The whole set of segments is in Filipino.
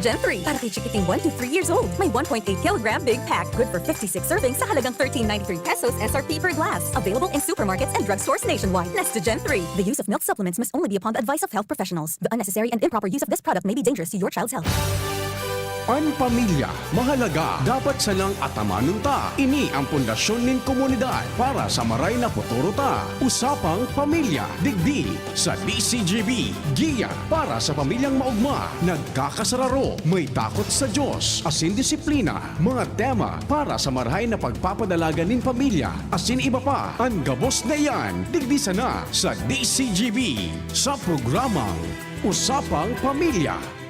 Gen 3. Para kay chikiting 1 to 3 years old. May 1.8 kilogram big pack. Good for 56 servings sa halagang 13.93 pesos SRP per glass. Available in supermarkets and drugstores nationwide. Gen 3. The use of milk supplements must only be upon the advice of health professionals. The unnecessary and improper use of this product may be dangerous to your child's health. Ang pamilya, mahalaga, dapat salang atamanon ta. Ini ang pundasyon nin komunidad para sa maray na futuro ta. Usapang Pamilya, digdi sa DCGB. Giya para sa pamilyang maugma, nagkakasararo, may takot sa Diyos, asin disiplina, mga tema para sa marahay na pagpapadalaga nin pamilya, asin iba pa. Ang gabos na yan, digdi sana sa DCGB sa programang Usapang Pamilya.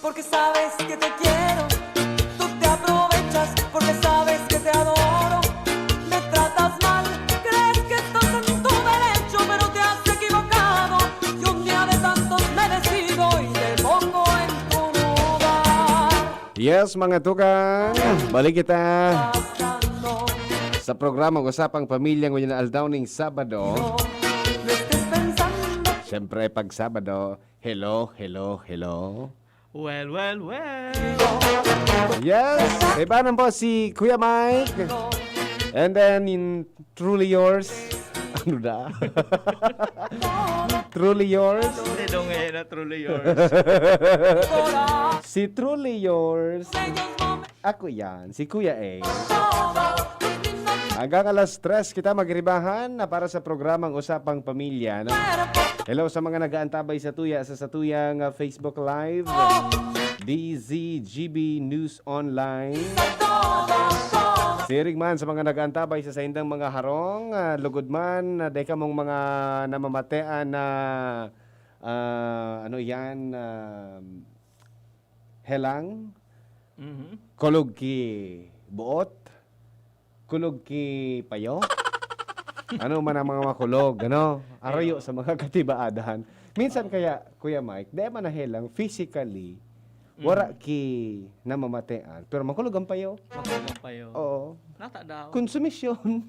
Porque sabes que te quiero, tú te aprovechas porque sabes que te adoro. Me tratas mal, crees que estás en tu derecho, pero te has equivocado. Yo un día de tantos me decido y te pongo en tu lugar. Yes, mga tugang, balik kita Pasando, sa programang Usapang Pamilya ngayon na aldaw ning Sabado. no estés pensando. Siyempre, pag Sabado, hello. Well. Yes, ibanan po si Kuya Mike. And then, in Truly Yours. Ano na? Truly Yours. Hindi dong na truly yours. Si Truly Yours. Ako yan, si Kuya A. Hanggang alas 3 kita magribahan na para sa programang Usapang Pamilya. No? Hello sa mga nag-aantabay sa tuyang Facebook Live. DZGB News Online. Siring man sa mga nag-aantabay sa saindang mga harong. Lugod man, dahil ka mong mga namamatean na helang. Kulog ki buot. Kulog ki payo. Ano man ang mga makulog, ano? Arayo sa mga katibaadahan. Minsan kaya, Kuya Mike, di man nahelang physically, wara ki namamatean. Pero makulog ang payo. Makulog pa yun. Oo. Nata daw. Konsumisyon.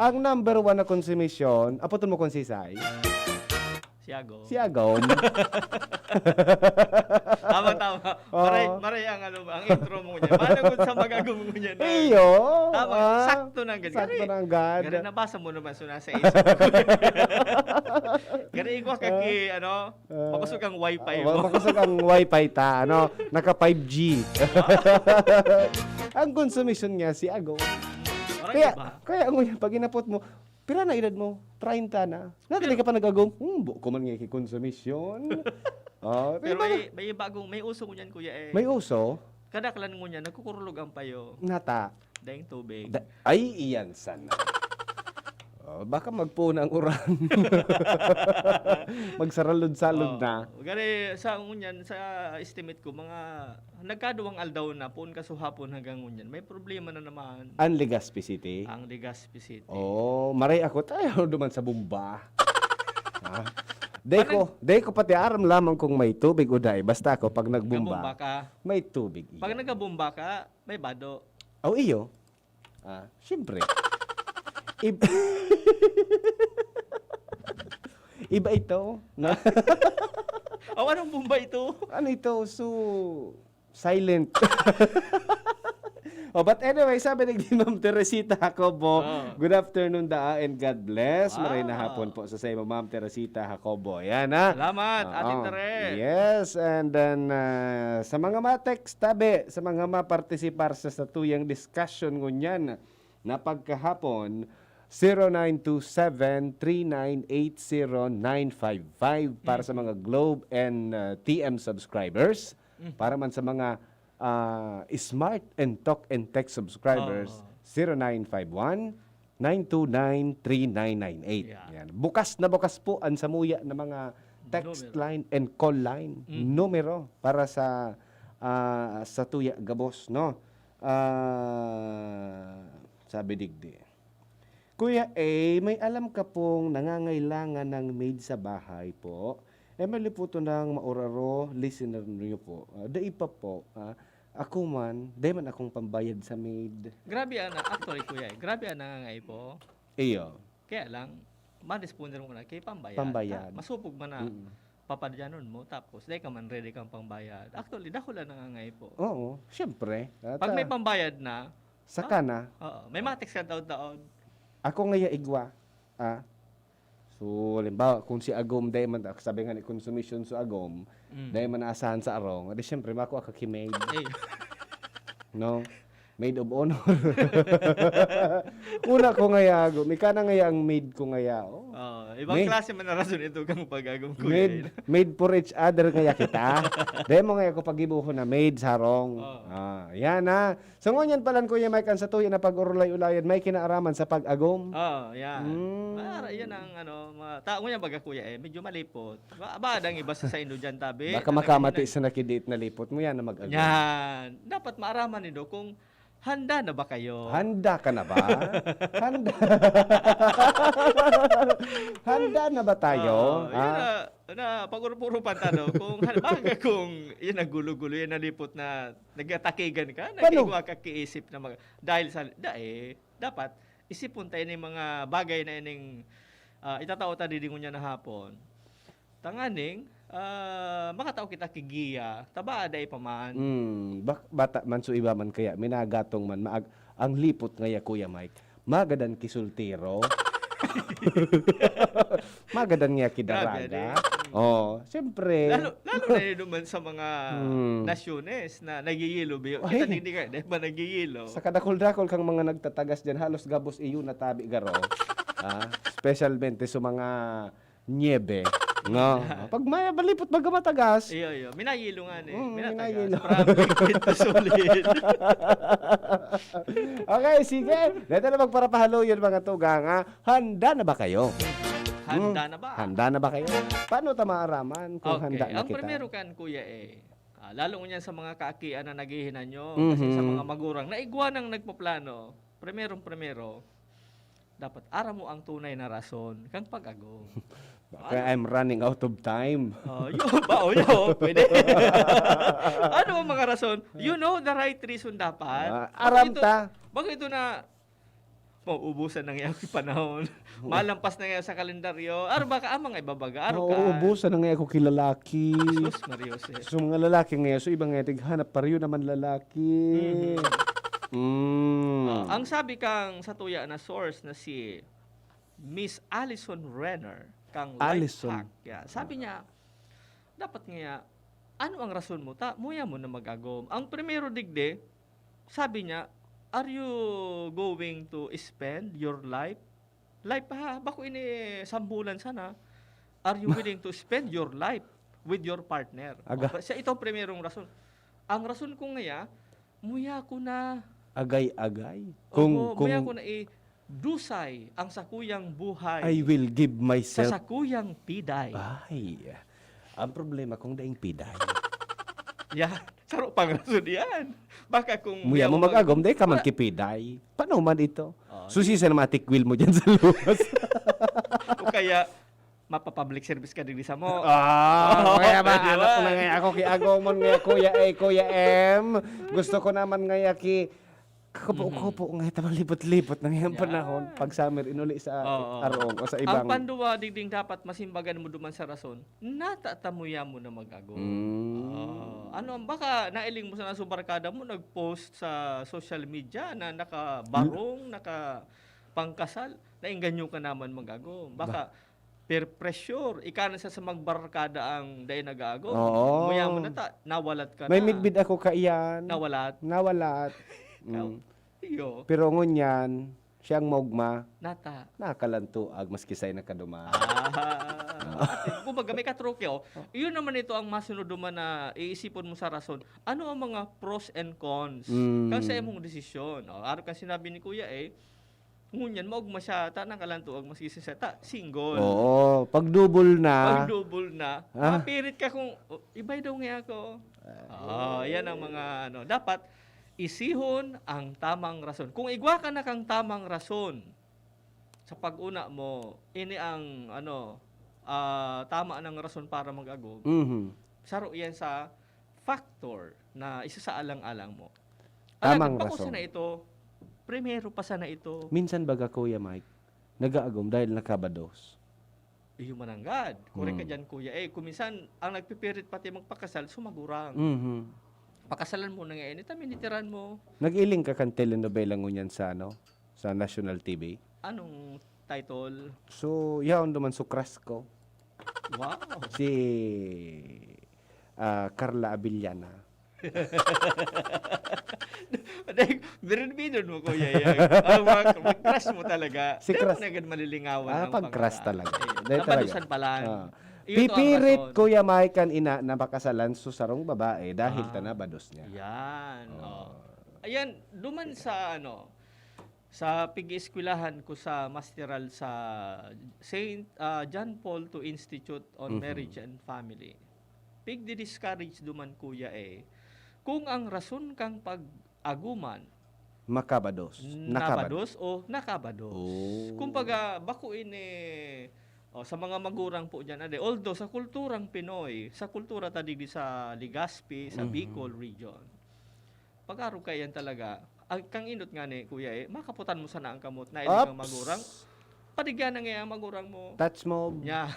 Ang number 1 na konsumisyon, apoton mo konsisay, Siago. si Agom. Tama. Oo. Maray ang intro mo niya. Paano kung sa magagawin mo niya? Iyo. Tama. Sakto na ganyan. Sakto na agad. Gari nabasa mo naman so nasa isip ko. Gari igwa ka ki, pakusog ang wifi mo. Makusog ang wifi ta, naka 5G. Ang konsumisyon niya si Agom. Maray ba? Kaya ang pag inapot mo, pira na edad mo? 30 na. Natali ka pa nag-agom? Buko man nga konsumisyon. Pero may uso mo niyan, kuya eh. May uso? Kadaklan mo niya, nagkukurulog ang payo. Nata. Daing tubig. Ay, iyan sana. Baka magpuna ang uran. Magsaralod-salod na. Gari sa ngunyan, sa estimate ko, mga nagkaduwang aldaw na po kasuhapon hanggang ngunyan. May problema na naman Ang Legazpi City. ang Legazpi City. Maray ako tayo duman sa bumba. Day ko pati aram lamang kung may tubig o day. Basta ako pag Nagbumba nagbumba, ka. may tubig. Pag nagabumba ka, may bado. Iyo. Siyempre. Iba ito. Anong bumba ito? Ano ito? Silent. But anyway, sabi ni Ma'am Teresita Jacobo, good afternoon and God bless. Maray na hapon po sa iyo, Ma'am Teresita Jacobo. Yan ha. Salamat, Ate Tere. Yes, and then sa mga ma-text tabi, sa mga ma-participar sa tuyang discussion ngunyan na pagkahapon, 0927-3980-955 para sa mga Globe and TM subscribers. Para man sa mga Smart and Talk and Text subscribers, 0951-929-3998. Yan. Bukas na bukas po ang samuya ng mga text line and call line. Numero para sa tuya gabos, no? Sabi digdi. Kuya A, may alam ka pong nangangailangan ng maid sa bahay po. maliputo ng mauraro, listener niyo po. Dai pa po, ako man, dai man akong pambayad sa maid. Grabe ana, actually kuya, grabe ana nga po. Iyo. Kaya lang, ma-responder mo na kay pambayad. Pambayad. Masupog man na papadyanon mo, tapos dahil ka man ready kang pambayad. Actually, dako lang nangangay po. Oo, syempre. Pag may pambayad na, saka na, oo, may matik ka taon-taon. ako ngaya igwa. So, halimbawa, kung si Agom, dahil man, sabi nga ni consumption sa Agom, dahil man naasahan sa arong, adi syempre, mako ako kimaid. Eh, No? Maid of honor. Una ko ngaya, Agom. Ika na ngaya ang maid ko ngaya. Oh. ibang Maid. klase man na rason ito kang pag-agong kuya. Maid for each other ngaya kita. Dahil mo ngaya ko pagibuho na maid sa harong. Yan na. So, ngunyan palan Kuya Mike, ang sa tuyo na pag-urulay-ulayan, may kinaaraman sa pag-agom. Yan. Yan ang tao niya baga kuya medyo malipot. Ba dang iba sa indo dyan tabi. Baka makamati sa nakidate na lipot mo yan na mag-agom. Yan. Dapat maaraman nindo kung handa na ba kayo? Handa ka na ba? Handa. Handa na ba tayo? Yan na pag-urupan tanong kung baga kung yan nagulo-gulo yan nalipot na nagatakigan ka, nagigwa ka kiisip na dahil sa dapat isipon tayo ng mga bagay na ining itatao ta didi ngunya na hapon. Tanganing makatao kita kigiya, taba aday pa man. Bata man so iba man kaya minagatong man ang lipot ngaya Kuya Mike. Magadan kisultiro. Magadan nga kidaraga. Oh, siyempre. Lalo na yun naman sa mga nasyones na nagigilo. Kita hindi ka, dahil ba nagigilo? Sa kadakol-dakol kang mga nagtatagas dyan, halos gabos iyo na tabi garo. Specialmente sa mga niebe. No. Pag may balipot baga matagas. Iyo. Minayilo nga eh. Minayilo. Ito solid. Okay, sige. Dito na magparapahalo yun mga tugang. Handa na ba kayo? Handa na ba? Handa na ba kayo? Paano ta maaraman kung handa na Ang kita? primero kan kuya lalo ngunyan sa mga kaakian na naghihinan nyo, kasi sa mga magurang, naigwa nang nagpaplano, primero, dapat ara mo ang tunay na rason kang pag-agom. Baka I'm running out of time. Pwede. Ano ang mga rason? You know the right reason dapat. Aram ta. Bakit ito na mauubusan ng iyong panahon. Malampas na ngayon sa kalendaryo. Aro baka amang ibabaga. Aro ka. Ubusan na nga ako kilalaki. Sus Mariose. So mga lalaki ngayon, so ibang nga tighanap pa rin naman lalaki. Ang sabi kang sa tuya na source na si Miss Alison Renner kang Alison. life hack. Yeah. Sabi niya, dapat nga, ano ang rason mo? Muya mo na mag-agom. Ang primero digde, sabi niya, are you going to spend your life? Life pa, bako ini sambulan sana. Are you willing to spend your life with your partner? Aga. Siya ito ang primerong rason. Ang rason ko ngaya, muya ko na Agay-agay. muya ko na dusay ang sakuyang buhay I will give sa myself. sakuyang piday. Ay, ang problema kung daing piday. Yan, saro pang rason yan. Baka kung Muya mo mag-agom, dahi ka man kipiday. Paano man ito? Susi sa matikwil mo dyan sa luwas. o kaya mapapublic service ka din sa mo. Kaya ba, Pwede anak ko ba? na nga ako ki Agomon nga Kuya M. Gusto ko naman nga ki Kupo nga ito malipot-lipot na ngayong panahon. Pag summer, inuli sa arong o sa ibang. Ang panduwa, digding dapat masimbagan mo duman sa rason, natatamuya mo na mag-agom. Ano, baka nailing mo sa nasubarkada mo, nag-post sa social media na nakabarong, nakapangkasal, nainganyo ka naman mag-agom. Baka peer pressure, ika na sa magbarkada ang day nag-agom. Oo. Muya mo na nawalat ka May na. midbid ako kaiyan. Nawalat. Nawalat. Iyo. Pero ngunyan, siyang mogma, Nata. nakalantuag maski say nakaduma. Kumbaga may katrokyo. Iyon naman ito ang masunod duman na iisipon mo sa rason. Ano ang mga pros and cons? Kang sa imong desisyon. Araw kang sinabi ni Kuya ngunyan maugma siya ta nakalantuag maski sa ta single. Oo, pag double na. Pag double na, mapirit ka kung ibay daw nga ako. Yan ang mga dapat isihon ang tamang rason. Kung igwa ka na kang tamang rason sa pag-una mo, ini ang tama ng rason para mag-agom, Mhm. saro yan sa factor na isa sa alang-alang mo. Tamang bako rason. sana ito, primero pa sana ito, Minsan baga Kuya Mike, nagaagom dahil nakabados. iyo mananggad. Correct ka Mm. dyan, kuya. Kuminsan, ang nagpipirit pati magpakasal, sumagurang. Mhm. Pakasalan mo na ngayon, ito minitiran mo. Nag-iling ka kan telenovela ngunyan sa sa National TV. Anong title? So, yaon duman sukras ko. Wow. Si Carla Abillana. Birin-birin mo, kuya. Yan. Mag-crush mo talaga. Si Di crush. mo na agad malilingawan ng Pag-crush pangalan. talaga. Eh, Dahil nabalusan talaga. pala. Ah. Iyon to ang Pipirit rason. Kuya Mike kan ina na pakasalan so sarong babae dahil tanabados niya. Yan. Ayan, duman sa sa pig-eskwelahan ko sa masteral sa Saint John Paul II Institute on Marriage and Family. Pig-discourage duman kuya kung ang rason kang pag-aguman Makabados. nabados o nakabados. Oh. Kumbaga, bakuin sa mga magurang po dyan, although sa kulturang Pinoy, sa kultura tadig sa Legazpi, sa Bicol region, pag-aro kayan talaga, kang inot nga ni kuya makaputan mo sana ang kamot na ilang Ops. magurang, padigyan na nga ang magurang mo. Touch mo. Nya.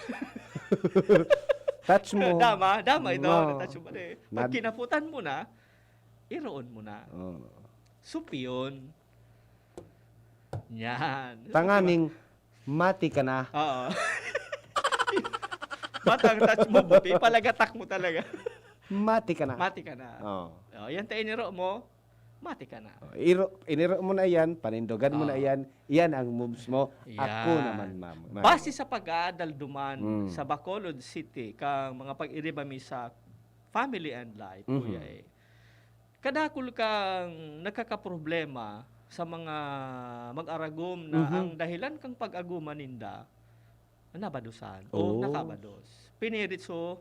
Touch mo. dama ito. No. Natouch mo na Pag Nad- kinaputan mo na, iroon mo na. Oh. Supiyon. Yan. Tanganing mati ka na. Oo. Batang touch mo buti, palagatak mo talaga. Mati ka na. Mati ka na. Oh. Yan tayo niro mo, mati ka na. Iniro mo na yan, panindogan mo na yan, yan ang moves mo. Ako Yan. naman, ma'am. Base sa pag-aadal duman Mm. sa Bacolod City, kang mga pag-iribami sa family and life, Mhm. kuya kadakul kang nagkakaproblema sa mga mag-aragom na Mhm. ang dahilan kang pag-aguman ninda, nabadusan Oh. o nakabados. Pinirit so,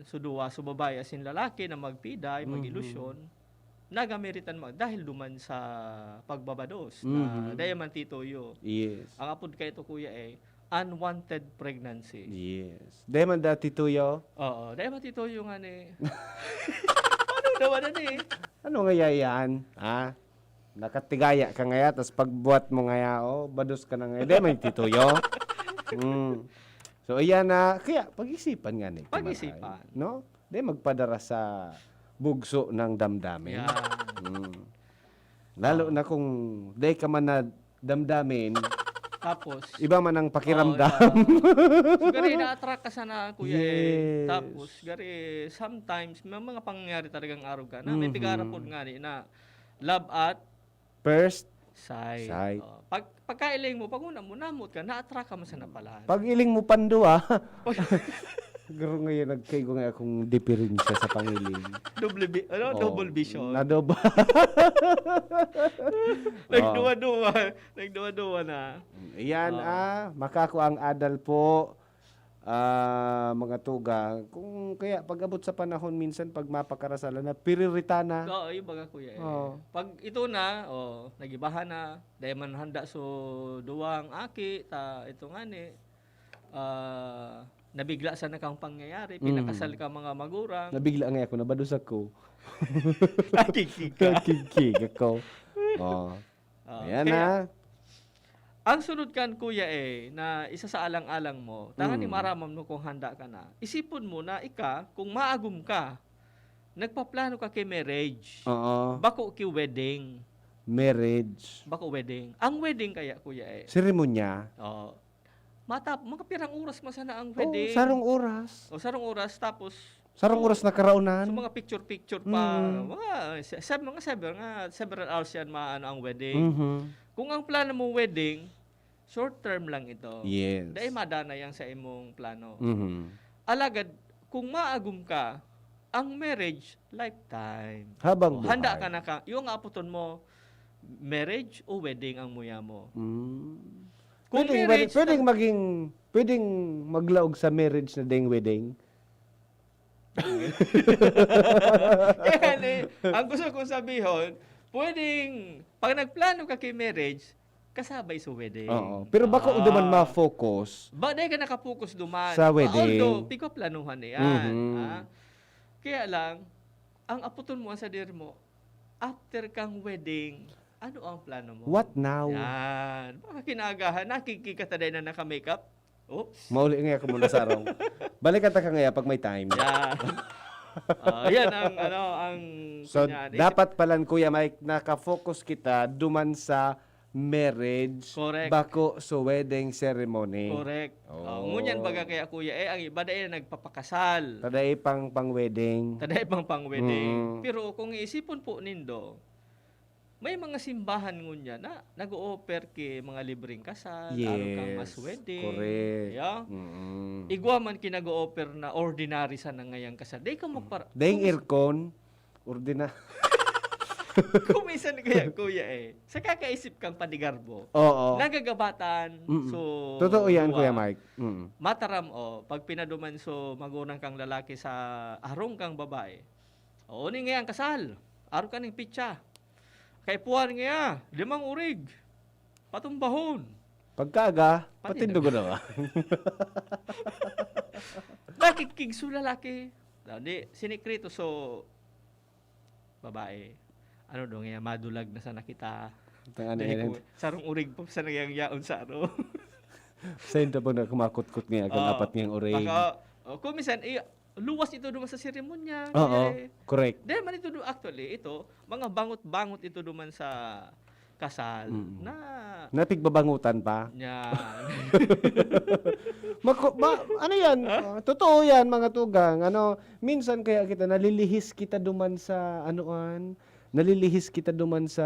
suduwa, babae asin lalaki na magpiday, mag-ilusyon, nagamiritan mo dahil duman sa pagbabados na Mhm. dayaman titoyo. Yes. Ang apod kay ito kuya unwanted pregnancy. Yes. Dahil man dati tuyo, Oo, dayaman titoyo nga ni. Ano daw na ni? ano nga yan? Ha? Nakatigaya ka ngaya, tapos pagbuhat mo ngaya, bados ka na ngaya. Dahil man tituyo. So, ayan na. Kaya, pag-isipan nga ni. Pag-isipan. No? Dahil magpadara sa bugso ng damdamin. Yan. Lalo na kung dahil ka man na damdamin, Tapos, iba man ang pakiramdam. So, gari na-attract ka sana, kuya Yes. Tapos, gari, sometimes, may mga pangyayari talagang araw ka na may pigara po nga ni na love at First, sight. Sight. Pagkailing mo, pag una mo, namot ka, na-attract ka mo sa napalaan. pag iling mo pando Garo ngayon nagkaigo nga akong diferensya sa pangiling. Double vision. Nadoba. Nagduwa-duwa na. Ayan makako ang adal po. Mga tuga. Kung kaya pag-abot sa panahon minsan pag mapakarasalan na priorita na. Oo, yung baga kuya. Oo. Pag ito na, nagibahan na, dahil man handa so duwang aki, ito nga ni, nabigla sa nakang pangyayari, pinakasal ka mga magurang, Nabigla nga ako, nabados ako. nakikig ka. Nakikig ako. Ayan Kaya, na. ang sunod kan kuya na isa sa alang-alang mo, tangan ni maramam mo kung handa ka na, isipon mo na kung maagum ka, nagpaplano ka kay marriage, Oo. bako ki wedding, Marriage. bako wedding. Ang wedding kaya kuya Seremonya. mga pirang oras masana ang wedding. Sarong oras. Sarong oras, tapos Sarong oras na karaunan. so mga picture-picture pa, mga several hours yan ang wedding. Mhm. Kung ang plano mo wedding, short term lang ito. Yes. Dahil madana yan sa imong plano. Mhm. Alagad, kung maagum ka, ang marriage, lifetime. Habang buhay. Handa ka na yung aputon mo, marriage o wedding ang muya mo. Kung Pwedeng maglaog sa marriage na ding wedding. Yan ang gusto kong sabihin, pwedeng, pag nagplano ka kay marriage, kasabay sa wedding. Oo. Pero bako duman ma-focus Ba, dahil ka nakapokus duman. Sa wedding. Although, pick up planuhan na yan. Mhm. Kaya lang, ang aputon mo, ang sadir mo, after kang wedding, ano ang plano mo? what now? Yan. Baka kinagahan, nakikikataday na naka-makeup. Oops. Mauli nga ako muna sa arong. Balikan ta ka ngaya pag may time. Yan. Yan ang So, kunyan. dapat palan Kuya Mike, nakafocus kita duman sa marriage Correct. bako sa wedding ceremony. Correct. Oh. Ngunyan baga kaya kuya, ang iba dahil nagpapakasal. Taday pang wedding. Taday pang pang-wedding. Mm. Pero kung iisipon po nindo, may mga simbahan ngunya na nag-o-offer ki mga libreng kasal, araw kang mas wedding. Correct. Yeah. Mm-mm. Igwa man kinag-o-offer na ordinary sa ngayang kasal. Day ka magpara. Dahing aircon, ordina. Kung minsan kaya kuya sa kakaisip kang panigarbo, Oo. nagagabatan, Mm-mm. so Totoo yan, duwa. Kuya Mike. Mataram pag pinaduman so magunang kang lalaki sa arong kang babae. O ni nga ang kasal. Araw ka ning pitsa. Kay puwan nga, 5 urig. Patumbahon. Pagkaga, Pati patindugo na ka. Nakikig so lalaki. Di sinikrito so babae. Ano do nga madulag na sa nakita. Ano Dahil yan? ko, sarong urig pa sa nangyang yaon sa ano. Sa inyo po na kumakot-kot nga kang apat ngayong oray. Baka, kung minsan, luwas ito duman sa seremonya. Oo, correct. Dahil man ito, actually, ito, mga bangot-bangot ito duman sa kasal Mm. na Napigbabangutan pa. yan. Ano yan? Totoo yan, mga tugang. Minsan kaya kita, nalilihis kita duman sa, nalilihis kita duman sa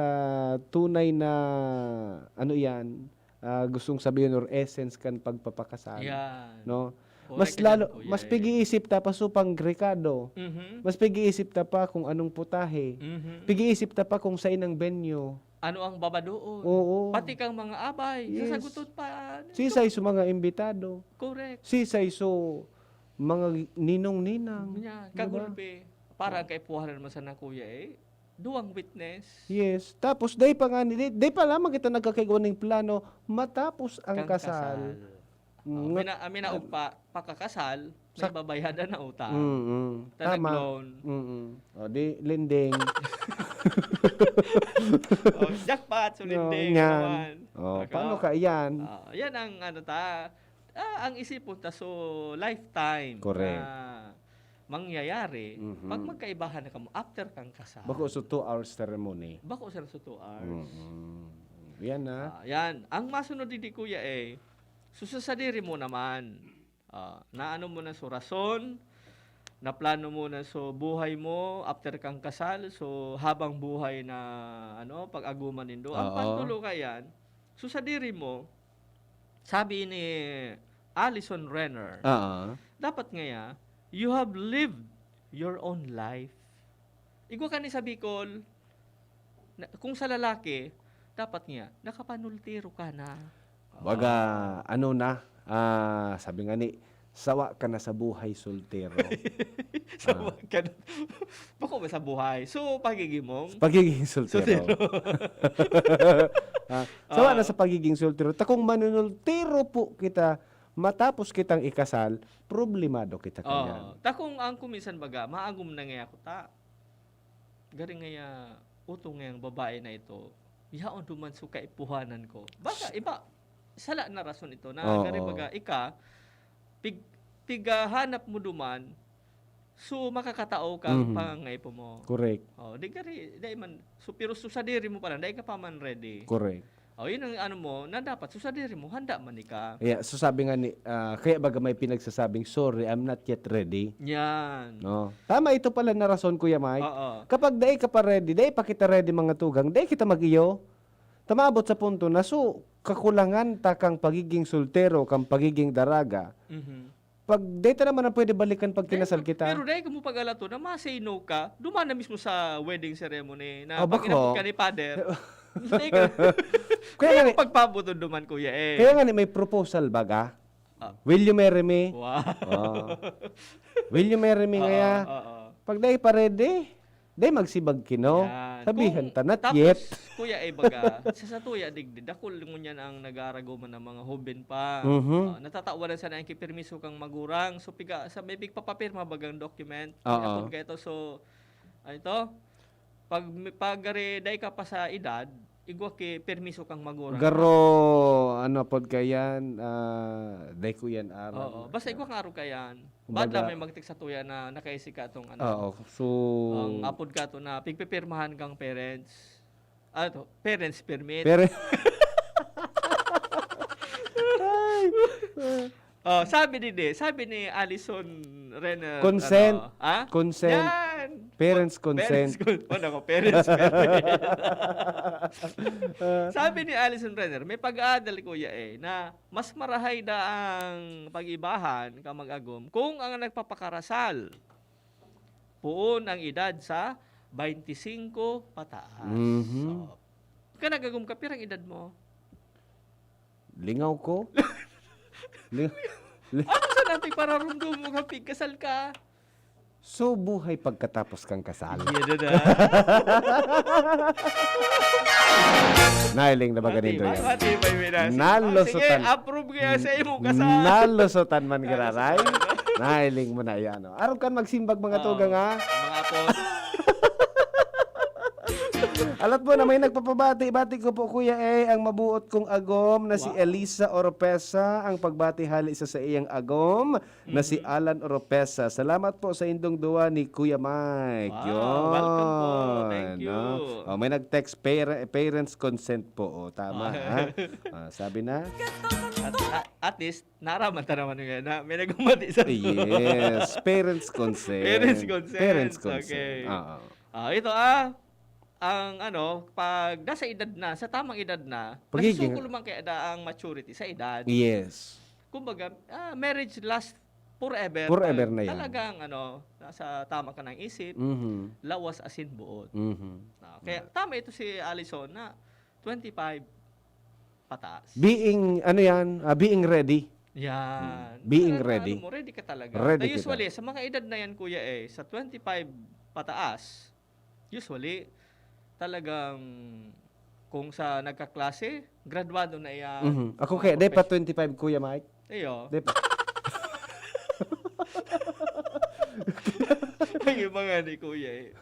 tunay na, gustong sabihin or essence kan pagpapakasal. Yan. No? Correct Mas yan, lalo, kuya, mas pigi-isip ta pa supang Ricardo. Mhm. Mas pigi-isip ta pa kung anong putahe. Mhm. Pigi-isip ta pa kung saan ang venue. Ano ang babadoon? Oo. Pati kang mga abay, Yes. sasagutot pa. Sisay sa mga imbitado. Correct. Sisay so mga ninong-ninang. Yan. Diba? Kagulpe. Para kay puhanan mo sa na kuya duwang witness. Yes. Tapos day pa nga day pa lamang kita nagkakagawa ng plano matapos ang Kang kasal. Mm, Amina pa pakakasal, may babayadan na utang. Tama. Tanag-loan. O di lending. Jackpot, sulinding. Yan. naman. Paano ka yan? Yan ang ang isipon ta so lifetime Correct. na mangyayari Mhm. pag magkaibahan na kamo after kang kasal. Bako so 2 hours ceremony. Bako sa 2 hours. Yan na. Yan. Ang masunod din kuya susasadiri mo naman. Na ano mo na so rason, na plano mo na so buhay mo after kang kasal, so habang buhay na pag-aguman nindo. Ang Oo. pantulo ka yan, susadiri mo, sabi ni Alison Renner, dapat ngaya, you have lived your own life. Igwa ka ni sa Bicol, kung sa lalaki, dapat nga, nakapanultiro ka na. Baga, sabi nga ni, sawa ka na sa buhay soltero. Sa bako ba sa buhay? So, pagigimong? Pagiging soltero. Sawa na sa pagiging soltero. Ta kung manunultero po kita, matapos kitang ikasal, problemado kita kanya. Takong ang kuminsan baga, maagom na nga ako ta. Garing nga utong ngayang babae na ito, yaon duman so kaipuhanan ko. Baka iba, sala na rason ito na garing baga, pigahanap mo duman, so makakatao kang pangangay po mo. Correct. Di gari, man, so pero susadiri mo pala, dahil ka pa man ready. Correct. Yun ang na dapat, susadiri mo, handa man ka. Yeah, so sabi nga ni, kaya baga may pinagsasabing, sorry, I'm not yet ready. Yan. No. Tama ito pala na rason, Kuya Mike. Oo. Kapag day ka pa ready, day pa kita ready mga tugang, day kita mag-iyo. Tamabot sa punto na so, kakulangan ta kang pagiging soltero, kang pagiging daraga. Mhm. Pag data naman na pwede balikan pag kinasal kita. Pero dahil kung mo pag-alato na ma-say no ka, duman na mismo sa wedding ceremony na Oh, pag bako. inabot ka ni father. Hindi ka. Kaya Kaya nga ni- pagpabuto duman kuya Kaya nga ni may proposal baga. Will you marry me? Wow. Oh. Will you marry me ngaya? Oo. Pag day pa ready, day magsibag kino. Yan. Sabihan ta, not tapos, yet. kuya ay baga, sa tuya digdi, dakol mo niyan ang nag-aarago man ng mga hoben pa. Natatawanan sa nang kipirmiso kang magurang. So, piga, sa may big papapirma bagang document. Oo. Kaya ito, so, ito, pag day ka pa sa edad, igwa ki permiso kang magurang. Garo, ano pod kayan, day ko yan Oo, araw. basta igwa kang araw kayan. Kumbaga- Bad may magtik sa tuya na nakaisi ka tong ano. Oo, so, Ang apod ka to na pigpipirmahan kang parents. Parents permit. pero, Sabi ni Alison Renner. Consent. Ha? Consent. Yan. Parents consent. Parents permit. Sabi ni Alison Renner, may pag-aadal kuya na mas marahay da ang pag-ibahan ka mag-agom kung ang nagpapakarasal puon ang edad sa 25 pataas. Mhm. So, ka nagagom ka, pirang edad mo? Lingaw ko. Ano sa natin para rumdum mo ka, kasal ka? So, buhay pagkatapos kang kasal. Yan na. Nailing na ba ganito yan? Matibay mo na. Nalusutan. Sige, approve kaya sa imo kasal. Nalusutan man giraray. Nailing mo na yan. Araw kan magsimbag mga tugang ha. Mga po. Alat mo na may nagpapabati-bati ko po kuya ang mabuot kong agom na si Elisa Oropesa, ang pagbati hali sa iyang agom na si Alan Oropesa. Salamat po sa indong duwa ni Kuya Mike. Wow, welcome po. Thank you. Oh, may nag-text parents consent po. Oh, tama ha. Sabi na. At least, naraman ta naman nga na may nagumati sa Yes, parents consent. Parents consent. Parents consent. Okay. Oo. Ito ang pag nasa edad na, sa tamang edad na, Pagiging- nasusuko lumang kaya da ang maturity sa edad. Yes. Kumbaga, marriage lasts forever. Forever Pag na yan. Talagang nasa tama ka ng isip, Mhm. lawas asin buot. Mhm. Kaya tama ito si Alison na 25 pataas. Being being ready. Yan. Being Talagang, ready. Ready ka talaga. Ready Na kita. usually, sa mga edad na yan, kuya sa 25 pataas, usually, talagang kung sa nagkaklase, graduado na yan. Mhm. Ako kaya, day pa 25 Kuya Mike. Ayo. Day pa. Ang iba nga ni kuya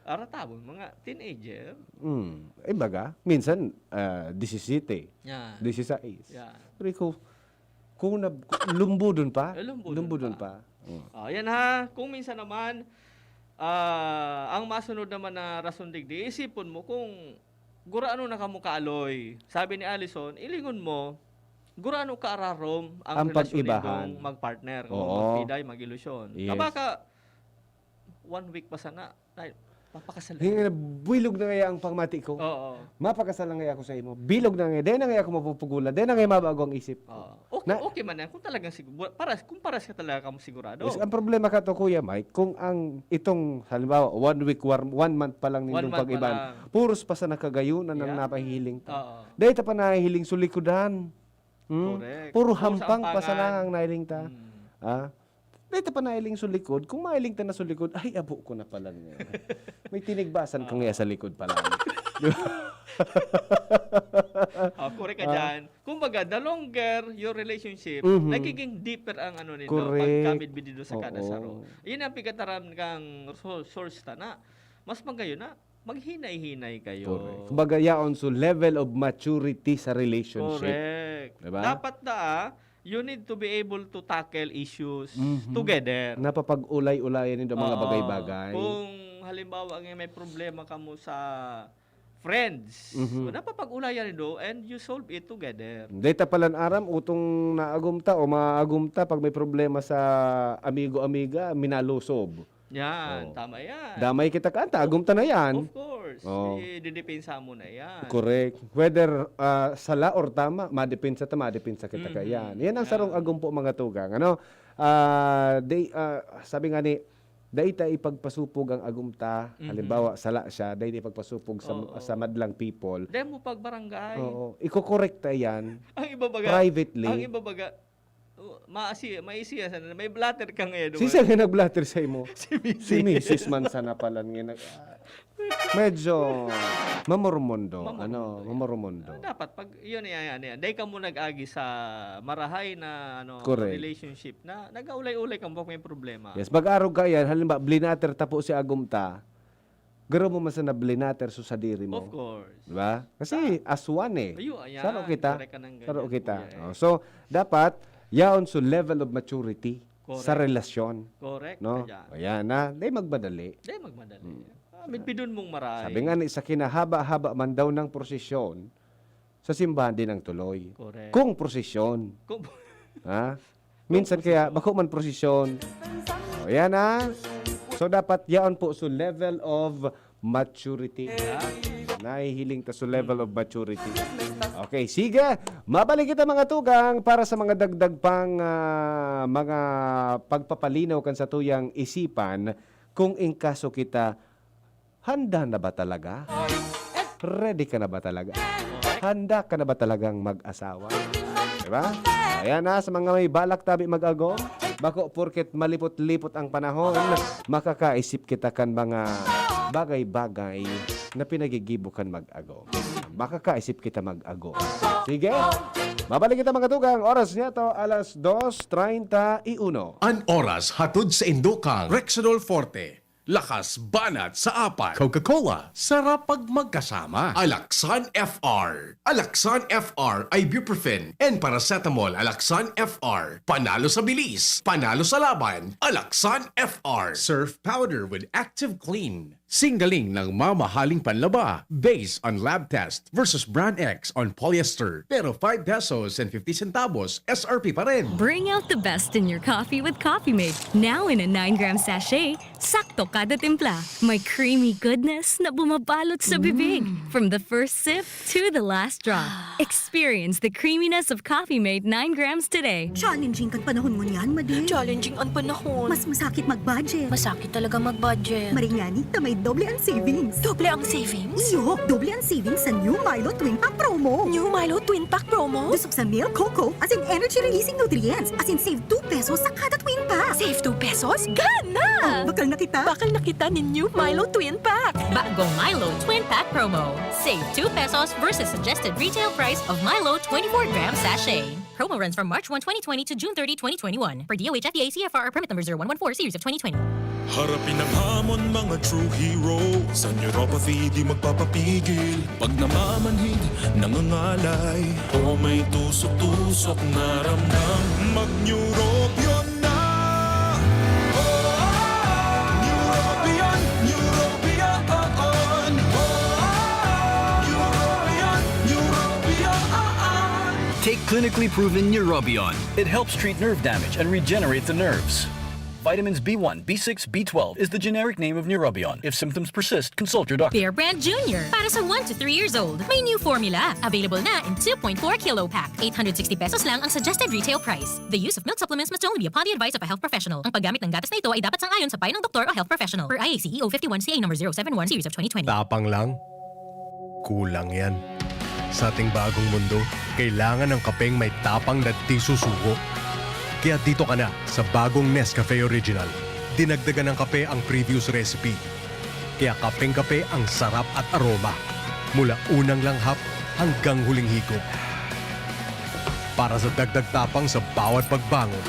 Aratabon, mga teenager. Baga, minsan, 17, Yan. 16. Yan. Pero kung lumbo dun pa. Lumbo dun pa. Yan ha. Kung minsan naman, ang masunod naman na rason digdi, isipon mo kung guraano na kamo kaaloy. Sabi ni Alison, ilingon mo, guraano ka ararom ang Ang relasyon pag-ibahan. nitong mag-partner, kung Oo. magpiday, mag-ilusyon. Yes. Kabaka, 1 week pa sana, papakasal. Hinga na, bilog na ngaya ang pagmati ko. Oo. Mapakasal na ngaya ako sa imo. Bilog na ngaya. Dahil na ngaya ako mapupugulan. Dahil na ngaya mabago ang isip. Oo. Okay, Na- okay man yan. Kung talagang siguro, kung paras ka talaga kamo sigurado. Yes, ang problema ka to, Kuya Mike, kung ang itong, halimbawa, 1 week, 1 month pa lang 1 nindong month pa pag-iban, lang. puros pa sa nakagayunan ng Yeah. napahiling ta. Oo. Dahil ta pa nahihiling sulikudan. Correct. Puro Puro hampang pa sa sampangan. lang ang nahiling ta. Mm. Dahil ta pa nahihiling sulikod, kung mahiling ta na sulikod, ay, abo ko na pala niya. May tinigbasan kang ngaya sa likod pala. Correct ka dyan. Kumbaga, the longer your relationship, Mhm. nagiging deeper ang nito, Correct. pagkamit bidido sa kada Oo. saro. Yun ang pigataram kang source ta na, mas magayo na, maghinay-hinay kayo. Correct. Kumbaga, yaon so level of maturity sa relationship. Correct. Diba? Dapat you need to be able to tackle issues Mhm. together. Napapag-ulay-ulayan nito mga Oo. bagay-bagay. Kung halimbawa may problema ka mo sa friends, Mhm. napapag-ulayan nito and you solve it together. Data palan aram, utong naagumta o maagumta pag may problema sa amigo-amiga, minalusob. Yan, Oo. tama yan. Damay kita kanta, agumta na yan. Of course. Oo. Didepensa mo na yan. Correct. Whether sala or tama, madepensa kita ka yan. Yan ang sarong agumpo mga tugang. Ano? Sabi nga ni, dahil tayo ipagpasupog ang agumta, halimbawa sala siya, dahil ipagpasupog sa madlang people. Dahil mo pag barangay. Oo. Iko-correct tayo yan Ang iba baga, privately. ang iba baga, maisiya sana, may blatter ka ngayon. Sisa nga nag-blatter sa imo? Si Si Mrs. man sana pala nga Medyo mamormondo. Mamormondo. Dapat pag yun yan. Dahil ka mo nag-agi sa marahay na Correct. relationship na nag-aulay-ulay kang may problema. Yes, pag-arog ka yan, halimbawa, blinater tapo si agumta, garo mo masa na blinater so sa diri mo. Of course. Diba? Kasi aswan eh. Ayo, ayan. Saro kita. Correct ka ng ganyan, Saro kita. kuya, eh. Oh, so, dapat, yaon so level of maturity Correct. sa relasyon. Correct. No? Kaya. Ayan na, di magmadali. Dahil magmadali. Midpidon mong maray. Sabi nga ni sa kinahaba-haba man daw ng prosesyon, sa simbahan din ang tuloy. Correct. Kung prosesyon. Kung- Ha? Minsan kaya, bako man prosesyon. O, yan ha. So, dapat yaon po so level of maturity. Nahihiling ta so level of maturity. Okay, sige. Mabalik kita mga tugang para sa mga dagdag pang mga pagpapalinaw kan sa tuyang isipan kung in kaso kita handa na ba talaga? Ready ka na ba talaga? Handa ka na ba talagang mag-asawa? Diba? Ayan na, sa mga may balak tabi mag-agom, bako porket malipot-lipot ang panahon, makakaisip kita kan mga bagay-bagay na pinagigibukan mag-agom. Makakaisip kita mag-agom. Sige, mabalik kita mga tugang. Oras niya to, alas 2:31. An oras hatod sa Indokang Rexidol Forte. Lakas banat sa apat. Coca-Cola, sarap pag magkasama. Alaksan FR. Alaksan FR, ibuprofen and paracetamol. Alaksan FR. Panalo sa bilis. Panalo sa laban. Alaksan FR. Surf powder with active clean. Singgaling ng mamahaling panlaba based on lab test versus brand X on polyester. Pero 5 pesos and 50 centavos SRP pa rin. Bring out the best in your coffee with Coffee Mate. Now in a 9-gram sachet, sakto kada timpla. May creamy goodness na bumabalot sa bibig. From the first sip to the last drop. Experience the creaminess of Coffee Mate 9 grams today. Challenging kan panahon mo niyan, Madin. Challenging ang panahon. Mas masakit mag-budget. Masakit talaga mag-budget. Maringani na may doble ang savings. Doble ang savings? Iyo, doble ang savings sa New Milo Twin Pack Promo. New Milo Twin Pack Promo? Tusok sa milk, cocoa, as in energy-releasing nutrients, as in save 2 pesos sa kada twin pack. Save 2 pesos? Gana! Bakal na kita. Bakal nakita ni New Milo Twin Pack. Bagong Milo Twin Pack Promo. Save 2 pesos versus suggested retail price of Milo 24-gram sachet. Promo runs from March 1, 2020 to June 30, 2021. Per DOH FDA CFR permit number 0114 series of 2020. Harapin ang hamon, mga true hero. Sa neuropathy, di magpapapigil. Pag namamanhid, nangangalay, o may tusok-tusok na ramdam, mag-neurobion na. Neurobion, neurobion. Neurobion, neurobion. Take clinically proven Neurobion. It helps treat nerve damage and regenerate the nerves. Vitamins B1, B6, B12 is the generic name of Neurobion. If symptoms persist, consult your doctor. Bear Brand Jr. Para sa 1 to 3 years old. May new formula. Available na in 2.4 kilo pack. 860 pesos lang ang suggested retail price. The use of milk supplements must only be upon the advice of a health professional. Ang paggamit ng gatas na ito ay dapat sang-ayon sa payo ng doktor o health professional. Per IACEO 51CA number 071 series of 2020. Tapang lang? Kulang yan. Sa ating bagong mundo, kailangan ng kapeng may tapang na di susuko. Kaya dito ka na sa bagong Nescafe Original. Dinagdagan ng kape ang previous recipe. Kaya kapeng-kape ang sarap at aroma. Mula unang langhap hanggang huling higop. Para sa dagdag tapang sa bawat pagbangon,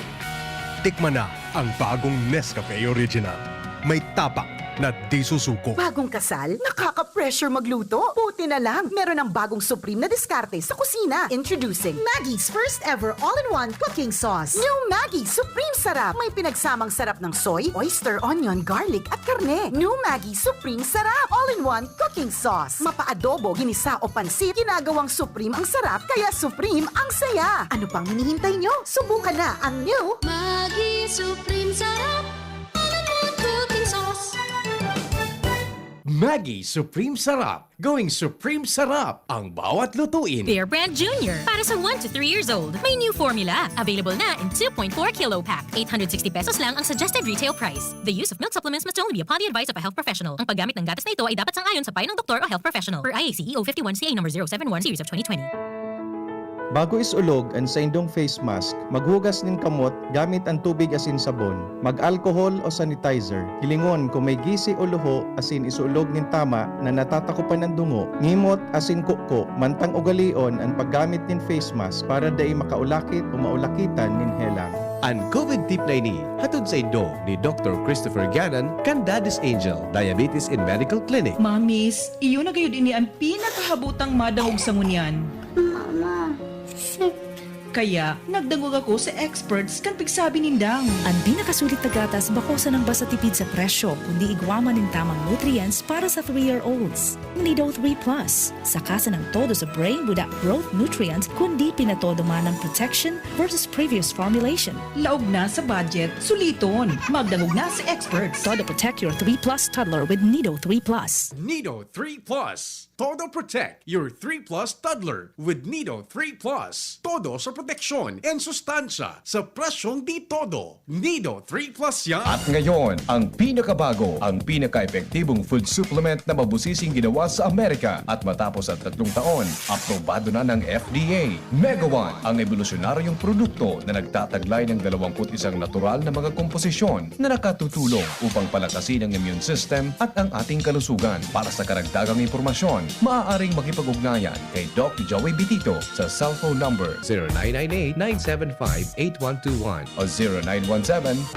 tikman na ang bagong Nescafe Original. May tapang na di susuko. Bagong kasal? Nakaka-pressure magluto? Buti na lang, meron ng bagong Supreme na diskarte sa kusina. Introducing Maggie's first ever all-in-one cooking sauce. New Maggie Supreme Sarap. May pinagsamang sarap ng soy, oyster, onion, garlic at karne. New Maggie Supreme Sarap. All-in-one cooking sauce. Mapa-adobo, ginisa o pansit, ginagawang Supreme ang sarap, kaya Supreme ang saya. Ano pang hinihintay nyo? Subukan na ang new Maggie Supreme Sarap. All-in-one cooking sauce. Maggie Supreme Sarap. Going Supreme Sarap ang bawat lutuin. Bear Brand Jr. Para sa 1 to 3 years old. May new formula. Available na in 2.4 kilo pack. 860 pesos lang ang suggested retail price. The use of milk supplements must only be upon the advice of a health professional. Ang paggamit ng gatas na ito ay dapat sang-ayon sa payo ng doktor o health professional. Per IACEO 51CA number 071 series of 2020. Bago isulog ang sa indong face mask, maghugas nin kamot gamit ang tubig asin sabon. Mag-alcohol o sanitizer. Hilingon kung may gisi o luho asin isulog nin tama na natatakupan ng dungo. Ngimot asin kuko, mantang ugalion ang paggamit nin face mask para dai makaulakit o maulakitan nin helang. Ang COVID tip na ini, hatod sa indo ni Dr. Christopher Gannon, kan Daddy's Angel, Diabetes and Medical Clinic. Mamis, iyo na gayud ini ang pinakahabutang madahog sa ngunyan. Mama, sick. Kaya, nagdangog ako sa experts kan pigsabi nindang. Ang pinakasulit na gatas bakosa ng basta tipid sa presyo kundi igwaman ng tamang nutrients para sa 3-year-olds. Nido 3 Plus. Sakasan ng todo sa brain without growth nutrients kundi pinatodo man ng protection versus previous formulation. Laog na sa budget, suliton. Magdangog na sa experts. Todo protect your 3 Plus toddler with Nido 3 Plus. Nido 3 Plus. Todo protect your 3 Plus toddler with Nido 3 Plus. Todo sa proteksyon and sustansya sa presyong di todo. Nido 3 Plus yan. At ngayon, ang pinakabago, ang pinaka-epektibong food supplement na mabusising ginawa sa Amerika at matapos ang 3 taon, aprobado na ng FDA. Mega One, ang evolusyonaryong produkto na nagtataglay ng 21 natural na mga komposisyon na nakatutulong upang palakasin ang immune system at ang ating kalusugan. Para sa karagdagang impormasyon, maaaring makipag-ugnayan kay Doc Joey Bitito sa cellphone number 0998-975-8121 o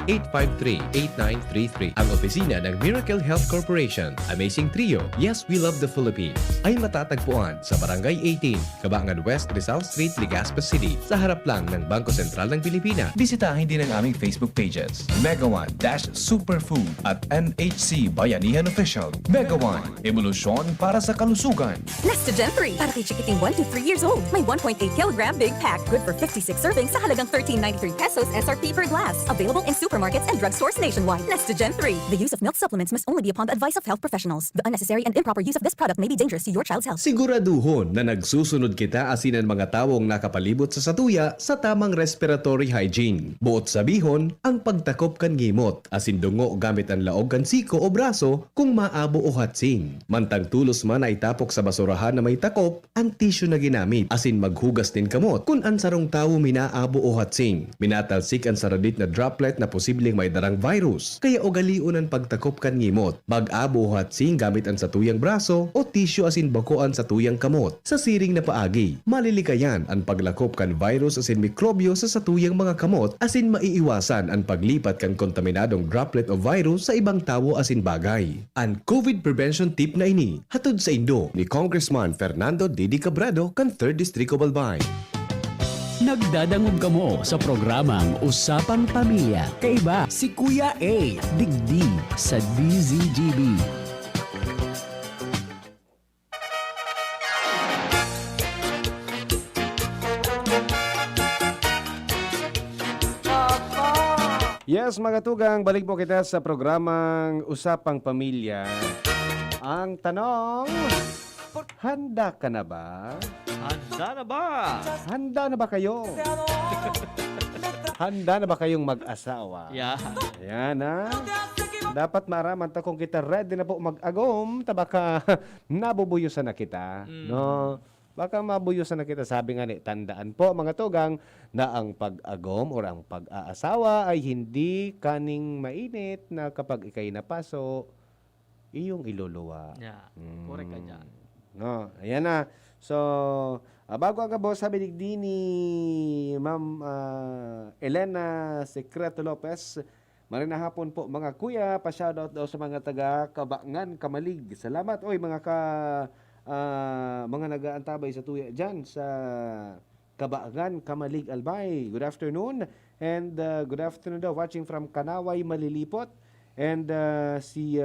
0917-853-8933. Ang opisina ng Miracle Health Corporation, Amazing Trio, Yes, We Love the Philippines, ay matatagpuan sa Barangay 18, Cabangan West, Rizal Street, Legazpi City, sa harap lang ng Bangko Sentral ng Pilipinas. Bisitahin din ang aming Facebook pages, Mega One Superfood at NHC Bayanihan Official. Mega One, evolusyon para sa kalusugan. Next to Gen 3, para kay chikiting 1 to 3 years old. May 1.8 kilogram big pack, good for 56 servings sa halagang 13.93 pesos SRP per glass. Available in supermarkets and drugstores nationwide. Next to Gen 3, the use of milk supplements must only be upon the advice of health professionals. The unnecessary and improper use of this product may be dangerous to your child's health. Siguraduhon na nagsusunod kita asinan mga tawong nakapalibot sa satuya sa tamang respiratory hygiene. Buot sabihon, ang pagtakop kan gimot, asin dungo gamit ang laog kan siko o braso kung maabo o hatsing. Mantang tulos man ay tapok sa basurahan na may takop, ang tissue na ginamit, asin maghugas din kamot kung ang sarong tawo minaabo o hatsing. Minatalsik ang saradit na droplet na posibleng may darang virus. Kaya ugaliun ang pagtakop kan ngimot. Mag-abo o hatsing gamit ang satuyang braso o tissue asin bakoan sa tuyang kamot. Sa siring na paagi, malilikayan ang paglakop kan virus asin mikrobyo sa satuyang mga kamot asin maiiwasan ang paglipat kan kontaminadong droplet o virus sa ibang tawo asin bagay. Ang COVID prevention tip na ini, hatod sa Indo ni Congressman Fernando Didi Cabrado kan 3rd District of Albay. Nagdadangog kamo sa programang Usapang Pamilya. Kaiba si Kuya A. Digdi sa DZGB. Yes, mga tugang, balik po kita sa programang Usapang Pamilya. Ang tanong, handa ka na ba? Handa na ba? Handa na ba kayo? Handa na ba kayong mag-asawa? Yeah. Ayan ha. Dapat maraman ta kung kita ready na po mag-agom, tabaka nabubuyusan na kita. No? Baka mabuyusan na kita. Sabi nga ni, tandaan po mga tugang na ang pag-agom o ang pag-aasawa ay hindi kaning mainit na kapag ikay napaso, iyong iluluwa. Yeah. Correct ka dyan. No, ayan na. So, bago ang boss, sabi ni Ma'am Elena Secreto Lopez, marina hapon po mga kuya, pa-shoutout daw sa mga taga Cabangan, Kamalig. Salamat. Oy, mga mga nag-aantabay sa tuya dyan sa Cabangan, Kamalig, Albay. Good afternoon. And good afternoon daw, watching from Kanaway, Malilipot. And si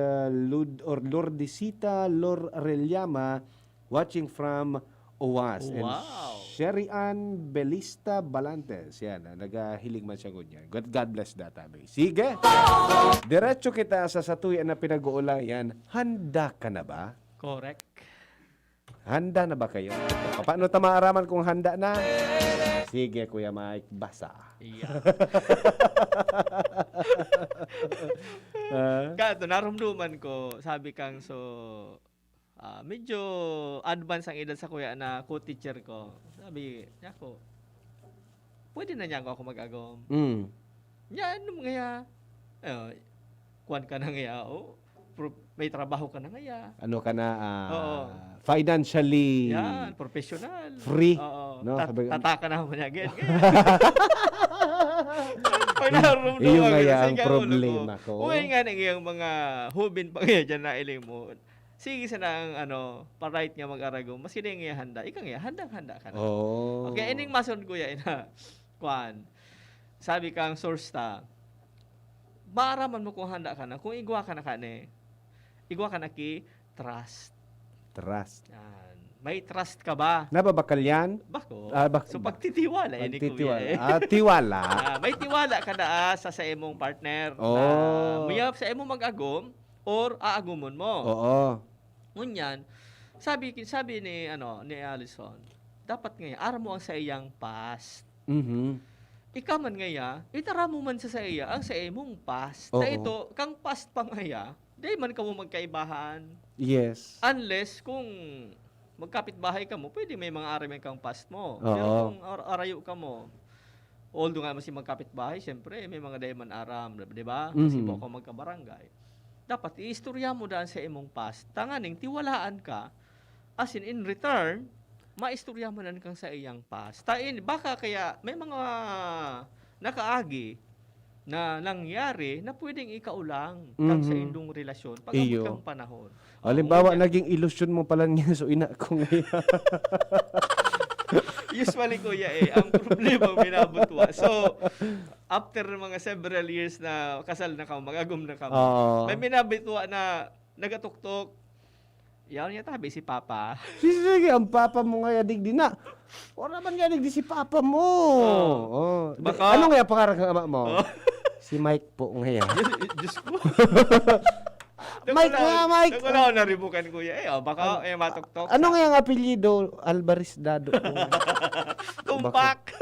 Lordisita Lorreliama, watching from OWAS. Wow. And Sherry Ann Belista Balantes. Yan, naghilig man siya ganyan. God bless database. Sige. Diretso kita sa satuyan na pinag-uulayan. Handa ka na ba? Correct. Handa na ba kayo? Paano tamaaraman kung handa na? Sige, Kuya Mike, basa. Yeah. Kato, narumduman ko, sabi kang so, medyo advance ang edad sa kuya na co-teacher ko. Sabi niya ko, pwede na niya ako mag-agom. Yan, ngaya. Kuwan ka na ngaya. May trabaho ka na ngaya. Ano ka na, Oo. financially Yan, professional. free. Oo. No? Tataka na mo niya. Ganyan. Iyon nga ang problema ko. Uy nga nang iyang mga hubin pa ngayon dyan na iling mo. Sige sa nang pa-right nga mag-arago. Mas hindi nga handa. Ikaw nga, handang-handa ka na. Oh. Okay, ining mason kuya ina. Kwan. Sabi kang source ta. Maaraman mo kung handa ka na. Kung igwa ka na igwa ka na ki trust. Trust. Yan. May trust ka ba? Nababakal yan? Bako. Bak- So pagtitiwala ini Pagtitiwala. kuya. Tiwala. May tiwala ka na sa imong partner. Oh. Mayap sa imong mag-agom or aagumon mo. Oo. Ngunyan, sabi ni ni Allison, dapat ngaya ara mo ang sa iyang past. Ikaw man ngaya, itara mo man sa iya ang sa imong past. Oo. Na ito, kang past pa ngaya, di man ka mo magkaibahan. Yes. Unless kung magkapit-bahay ka mo, pwede may mga aramin kang past mo. Oo. Pero kung arayo ka mo, although nga mas magkapit-bahay, syempre may mga dayman aram, di ba? Kasi mo ka magkabarangay. Dapat iistorya mo daan sa imong past. Tanganing tiwalaan ka, as in return, maistorya mo nan kang sa iyang past. Baka kaya may mga nakaagi na nangyari na pwedeng ikaulang kang sa indong relasyon pag Iyo. kang panahon. Halimbawa, naging ilusyon mo pala niya, so ina ko ngayon. Usually, kuya, ang problema minabutwa. So, after mga several years na kasal na ka, mag-agom na ka, may minabutwa na nagatuktok. Yaw niya tabi si Papa. Sige, ang Papa mo nga digdi na. Wala man nga digdi si Papa mo. Baka- Ano nga pangarang ng ama mo? Si Mike po ngayon. Diyos ko. Mike nga, Mike. Naku na ako naribukan, kuya. Baka matuktok. Ano nga ang apelyido? Alvarez Dado. Tumpak.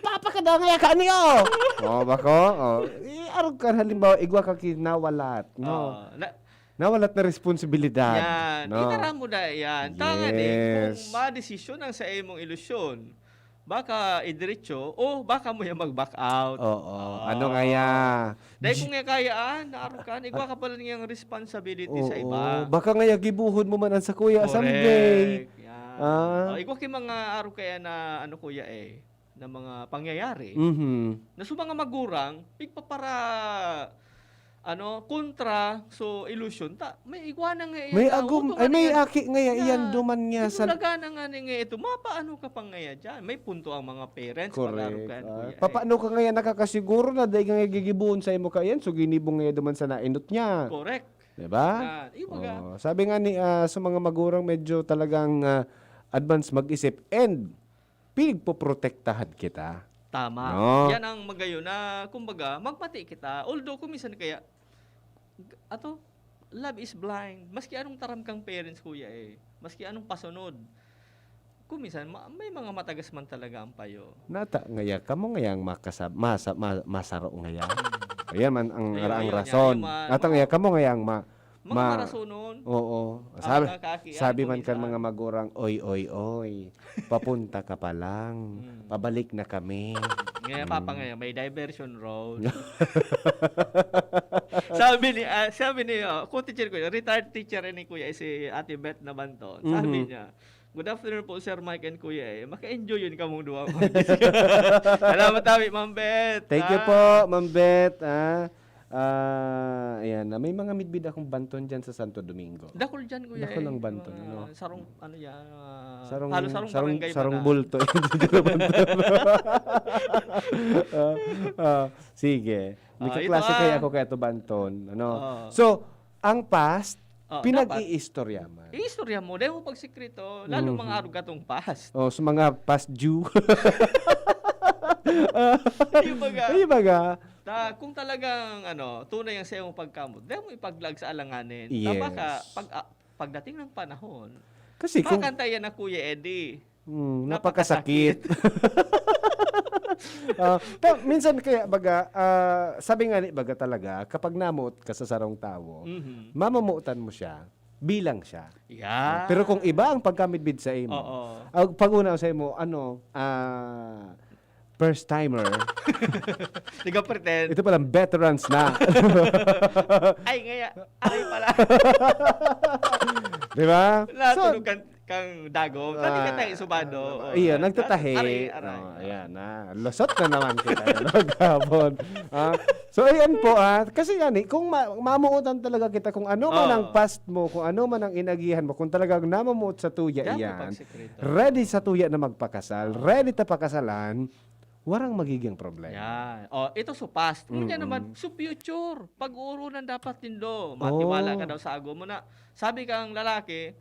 Papa ka daw nga ka niyo. Bako. Arog ka halimbawa, igwa ka kinawalat. No. Nawalat na responsibilidad. Yan. No? Itara mo na yan. Tangan kung ma-desisyon ang sa imong ilusyon, baka idiretso o baka mo yung mag-back out. Oo. Ano nga ya? Dahil kung nga kayaan, naaro ka, igwa ka pala niyang responsibility sa iba. Baka nga ya, gibuhod mo man ang sa kuya someday. Yan. Igwa kay mga araw kaya na kuya na mga pangyayari. Na sa mga magurang, para kontra illusion may iguana nga may agum ay may aki nga iyan duman nga sa lagana nga nga ito mapaano ka pang ngaya diyan may punto ang mga parents correct papaano ka nga nakakasiguro na dahil nga gigibuon sa imo kayan so ginibong nga duman sa nainot niya correct diba sabi nga ni sa mga magurang medyo talagang advance mag-isip and pinagpoprotektahan kita. Tama. No? Yan ang magayo na, kumbaga, magpati kita. Although, kung minsan kaya, love is blind. Maski anong taram kang parents, kuya Maski anong pasunod. Kung minsan, may mga matagas man talaga ang payo. Nata, ngaya, kamo ngayang masaro ngaya. Ayan man ang Ayun, rason. Nata ngaya, kamo ngayang mga rasonon. Oo. Sabi man kan mga magurang, oy, papunta ka pa lang. Pabalik na kami. Ngayon, Papa, ngayon, may diversion road. sabi ni co-teacher ko, retired teacher ni Kuya, si Ate Beth Nabanton. Sabi niya, good afternoon po, Sir Mike and Kuya. Maka-enjoy yun kamong duwa. Salamat tabi, Ma'am Beth. Thank you po, Ma'am Beth. Ayan, may mga midbid akong banton dyan sa Santo Domingo. Dakol dyan, kuya. Dakol ang banton. Sarong, yan? Sarong bulto. Sige. May kaklase kaya ako kaya to banton. So, ang past, pinag-i-istorya man. I-istorya mo. Dahil mo pagsikreto, lalo mga araw gatong past. Sa mga past due. Yung baga. Kung talagang tunay ang sa'yo pagkamot, dahil mo ipaglag sa alanganin. Yes. Baka pagdating ng panahon, kasi kung makantayan na Kuya Eddie. Napakasakit. Minsan kaya sabi nga ni talaga, kapag namuot ka sa sarong tao, mamamuotan mo siya. bilang siya. Yeah. Pero kung iba ang pagkamidbid sa imo, Oo. pag una sa imo, first timer, Tiga pretend. ito palang veterans na. Ay, ay pala. Di ba? Natulog kang dagom. Dati ka tayo isubado. Iya, nagtatahi. Aray. Ayan na. Lusot na naman kita. Maghapon. So, ayan po. Kasi yan kung mamuutan talaga kita kung ano man ang past mo, kung ano man ang inagihan mo, kung talagang namamuot sa tuya iyan, ready sa tuya na magpakasal, ready ta pakasalan, warang magiging problema. Yan. Ito so past. Kanya naman, so future. Pag-uurunan dapat nindo. Matiwala ka daw sa agom mo na. Sabi kang lalaki,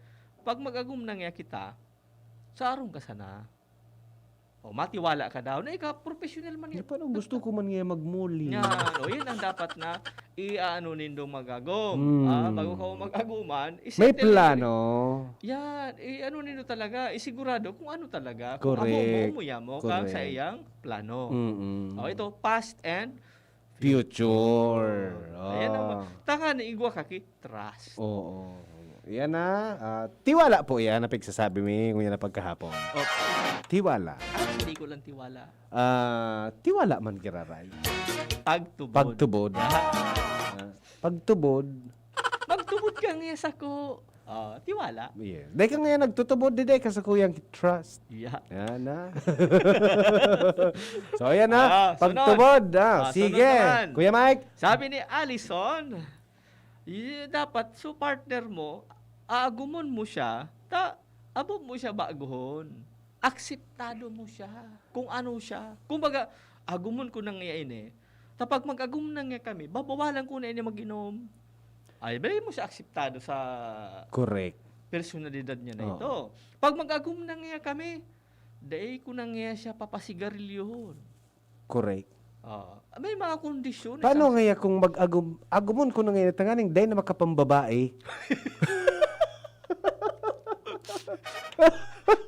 pag mag-agum na nga kita, sa arong ka sana. Matiwala ka daw. Na ikaw, professional man yan. Paano gusto ko man nga magmuli? Yan. Yan ang dapat na i-ano nindong mag-agum. Bago ka mag-aguman, may plano. Yan. I-ano nindo talaga. Isigurado kung ano talaga. Correct. Kung umuya mo kang sa iyang plano. Ito, past and future. Ayan naman. Taka na igwa kaki, trust. Oo. Yan na. Tiwala po yan na pagsasabi mi kung yan na pagkahapon. Tiwala. Hindi ko lang tiwala. Tiwala man kiraray. Pagtubod. Pagtubod. Pagtubod. Magtubod ka nga sa ko. Tiwala. Yeah. Dahil ka ngayon nagtutubod, di ka sa kuyang trust. Yeah. Yan na. So, yan na. Pagtubod. Sige. Kuya Mike. Sabi ni Allison, dapat so partner mo, aagumon mo siya, abo mo siya baguhon. Akseptado mo siya. Kung ano siya. Kung baga, agumon ko nang ngayon tapag mag-agum na nga kami, babawalan ko na mag-inom. Ay, ba mo siya akseptado sa correct personalidad niya na ito. Pag mag-agum na nga kami, dahil ko na nga siya papasigarilyohon. Correct. May mga kondisyon. Paano nga kung agumon ko na ngayon, tanganing dahil na makapambabae?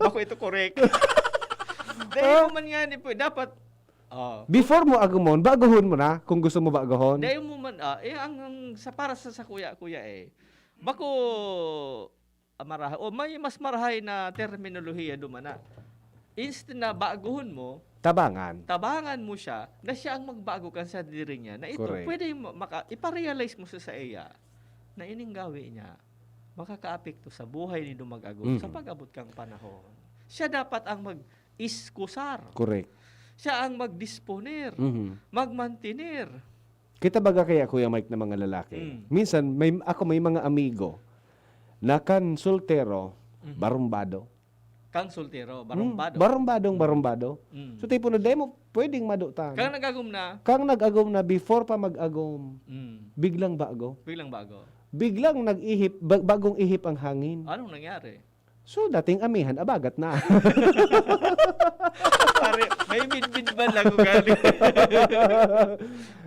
Ako ito correct. Dahil mo man nga po, dapat before mo agumon, baguhon mo na kung gusto mo baguhon. Dahil mo man, para sa kuya bako marahay, may mas marahay na terminolohiya dumana. Instead na baguhon mo, tabangan mo siya na siya ang magbago kan sa diri niya. Na ito, correct, pwede iparealize mo sa iya na ining gawin niya makakaapekto sa buhay ni dumag-agom sa pag-abot kang panahon. Siya dapat ang mag-iskusar. Correct. Siya ang mag-disponer, mag-mantener. Kita baga kaya Kuya Mike na mga lalaki. Minsan may mga amigo na kan soltero, barumbado. Kang soltero, barumbado. Barumbado. So tipo na demo pwedeng madutan. Kang nag-agom na before pa mag-agom. Biglang bago. Biglang nag-ihip, bagong ihip ang hangin. Anong nangyari? So, dating amihan, abagat na. Pare, may bid-bid ba lang kung galing?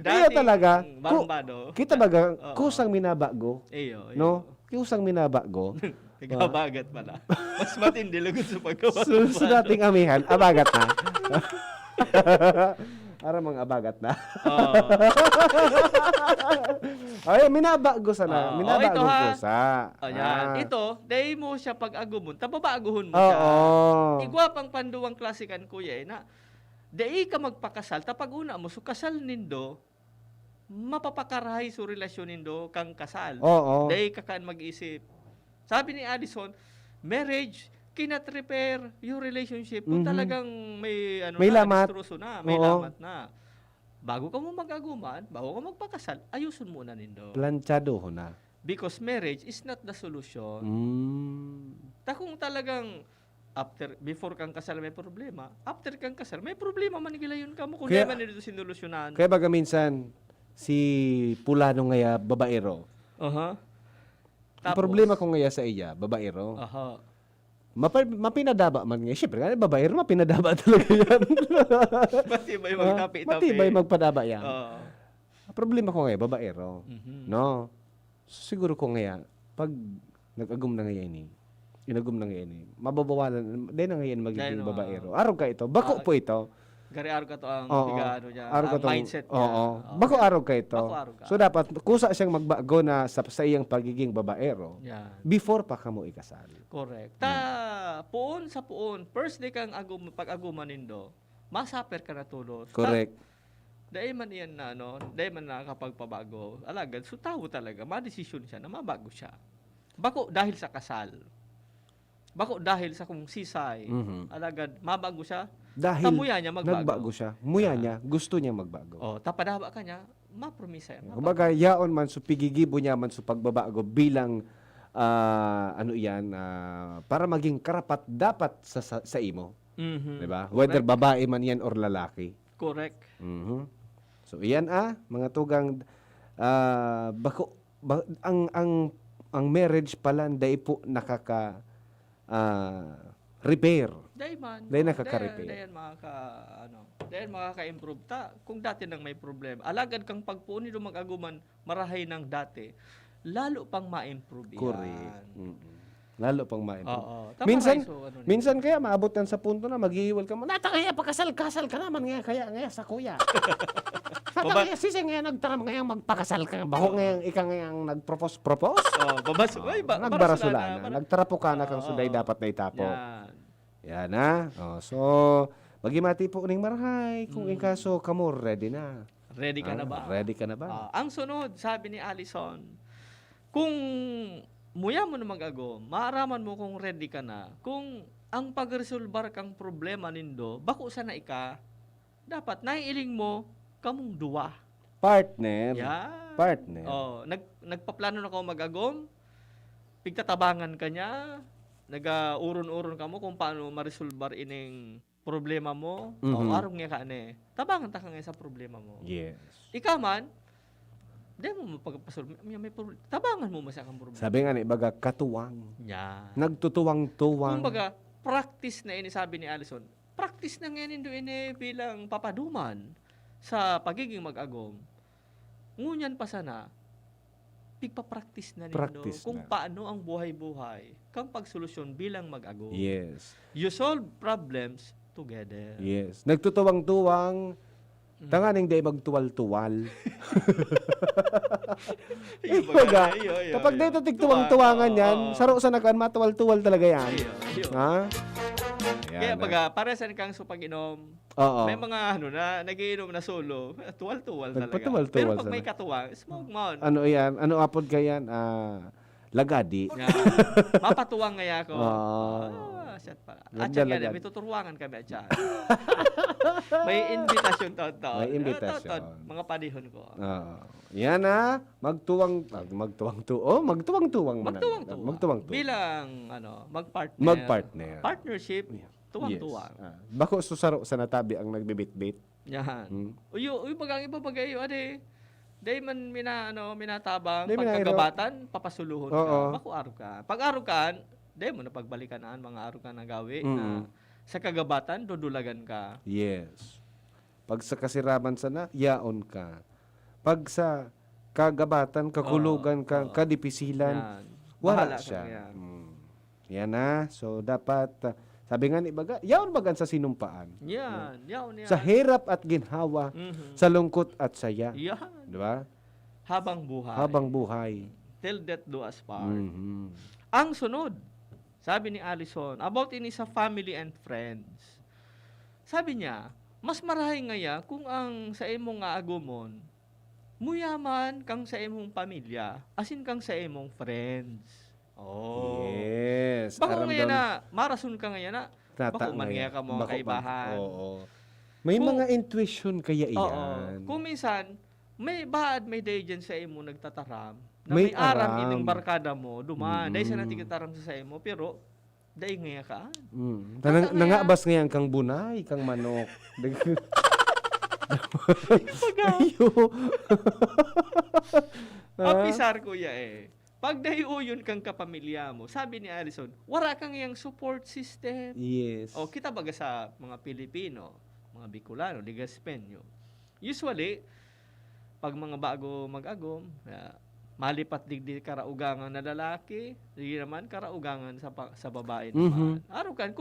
Kaya talaga, barumbado. kita baga, kusang minabago. Iyo. No? Kusang minabago. Nagabagat pala. Mas matindi lugod sa pagkawa. So, dating amihan, abagat na. Para mga abagat na. Ay, minabago sana. Minabago ko sa. Ito, dahil mo siya pag-agumon, tababaguhon mo siya. Igwa pang panduwang klasikan kuya na dahil ka magpakasal, tapag una mo, so kasal nindo, mapapakarahay sa relasyon nindo kang kasal. Dahil ka kan mag-isip. Sabi ni Addison, marriage cannot repair your relationship kung talagang may lamat na. Bago ka mo mag-aguman, bago ka magpakasal, ayusun muna nindo. Planchado ho na. Because marriage is not the solution. Kung talagang before kang kasal may problema, after kang kasal may problema manigilayon ka mo kung di man nito sinulusyonan. Kaya baga minsan si Pulano ngaya babaero. Ang problema ko ngaya sa iya, babaero. Mapinadaba man nga. Siyempre, babaero, mapinadaba talaga yan. Matibay magtapi-tapi. Matibay magpadaba yan. Problema ko ngayon, babaero. No? So, siguro ko ngayon, pag nag-agum na ngayon mababawalan, dahil na ngayon magiging babaero. Araw ka ito, bako po ito. Gari araw ka to ang Oo. tiga ano niya, Araw ka ang tong- mindset niya. Oo. Oo. Bako araw ka ito. Bako araw ka. So dapat kusa siyang magbago na sa iyang pagiging babaero Yan. before pa kamo ikasal. Correct. Puon sa puon, first day kang pag-aguman nindo, masaper ka na tulos. Correct. Dahil man yan na, dahil man nakakapagpabago, alagad, so tao talaga, ma-desisyon siya na mabago siya. Bako dahil sa kasal. Bako dahil sa kung sisay, alagad, mabago siya. Dahil tamuya niya magbago. nagbago siya. Muya niya, gusto niya magbago. Oh, tapadaba ka niya, mapromisa yan. Kumbaga, yaon man so pigigibo niya man so pagbabago bilang para maging karapat dapat sa imo. Mhm. 'Di ba? Whether babae man yan or lalaki. Correct. So iyan mga tugang ang marriage pala dai po nakaka repair. Dahil man. Dahil nakaka-repair. Dahil makaka-improve ta. Kung dati nang may problema, alagad kang pagpuon nito mag-aguman, marahay ng dati, lalo pang ma-improve yan. Correct. Lalo pang ma-improve. Oo. Tama Minsan, kayo, so, minsan kaya maabot yan sa punto na maghihiwal ka mo. Nata kaya pagkasal ka naman kaya sa kuya. Nata kaya sisi ngayon nagtaram ngayon magpakasal ka. Bako ngayon ika ngayon nag-propose. Babaso. Nagbarasula na. Nagtarapo ka na kang suday dapat na itapo. Yan na. So, magimati po ning marahay. Kung ikaso kamo, ready na. Ready ka na ba? Ready ka na ba? Ang sunod, sabi ni Allison, kung muya mo na mag-agom, maaraman mo kung ready ka na. Kung ang pag-resolbar kang problema nindo, bako sana ika, dapat naiiling mo kamong duwa. Partner. Yeah. Partner. Nagpaplano na ka mag-agom, pigtatabangan ka niya, nag-uron-uron ka mo kung paano ma-resolbar ining problema mo, o arong nga ka tabangan ta ka nga sa problema mo. Yes. Ika man, di mo mapagpasolve, may problema, tabangan mo masakang problema. Sabi nga ni, baga katuwang. Yeah. Nagtutuwang-tuwang. Kumbaga, practice na ini, sabi ni Allison, practice na ngayon do ini bilang papaduman sa pagiging mag-agom. Ngunyan pa sana, pigpa-practice na nindo Practice kung na. paano ang buhay-buhay kang pagsolusyon bilang mag-agom. Yes. You solve problems together. Yes. Nagtutuwang-tuwang. Tanganing day magtuwal-tuwal. Baga, kapag dito tigtuwang-tuwangan yan, saro sa nakan, matuwal-tuwal talaga yan. Ha? Kaya baga, para sa kang sa pag-inom, Oo. may mga nagiinom na solo, tuwal-tuwal talaga. Nagpatuwal-tuwal Pero pag sana. may katuwang, smoke mo. Ano yan? Ano apod ka yan? Lagadi. Nga. Mapatuwang ngaya ko. Shit pala. At yan, Lagad. may tuturuangan kami at yan. May invitasyon to. May invitasyon. Mga padihon ko. Yan magtuwang-tuwang. Magtuwang-tuwang. Bilang, magpartner. Magpartner. Partnership, tuwang-tuwang. Yes. Bako susaro sa natabi ang nagbibit-bit. Yan. Uy, bagang iba bagay, Dahil man minatabang, Di pagkagabatan, papasuluhon ka. Oo. Baku araw ka. Pag araw ka, dahil mo na pagbalikanaan, mga araw ka na gawi, na sa kagabatan, dudulagan ka. Yes. Pag sa kasiraman sana, yaon ka. Pag sa kagabatan, kakulugan ka, kadipisilan, wala Bahala ka siya. yan. Yan na. So, dapat, sabi nga ni Baga, yaon bagan sa sinumpaan. Yan. Sa hirap at ginhawa, sa lungkot at saya. Yan. Di ba? Habang buhay. Habang buhay. Till death do us part. Mhm. Ang sunod, sabi ni Allison, about ini sa family and friends. Sabi niya, mas marahay ngaya kung ang sa imong nga agumon, muyaman kang sa imong pamilya, asin kang sa imong friends. Oh. Yes. Bako Aram ngayon daw- na, marason ka ngayon na, bako man ngaya. nga ka mo Bako man. kaibahan. Oo. May mga intuition kaya Oo. iyan. Kung minsan, may baad may day dyan sa imo nagtataram, na May may aram aram. ining barkada mo, duman, Mm. dahil sa natin kataram sa imo, pero, dahil ngaya ka. Nangabas ngayon kang bunay, kang manok. Ayo. Apisar kuya Pag dayuyon kang kapamilya mo, sabi ni Allison, wala kang iyang support system. Yes. O kita baga sa mga Pilipino, mga Bicolano, Ligaspenyo. Usually, pag mga bago mag-agom, malipat digdi karaugangan na lalaki, di naman karaugangan sa babae Mhm. naman. Araw kan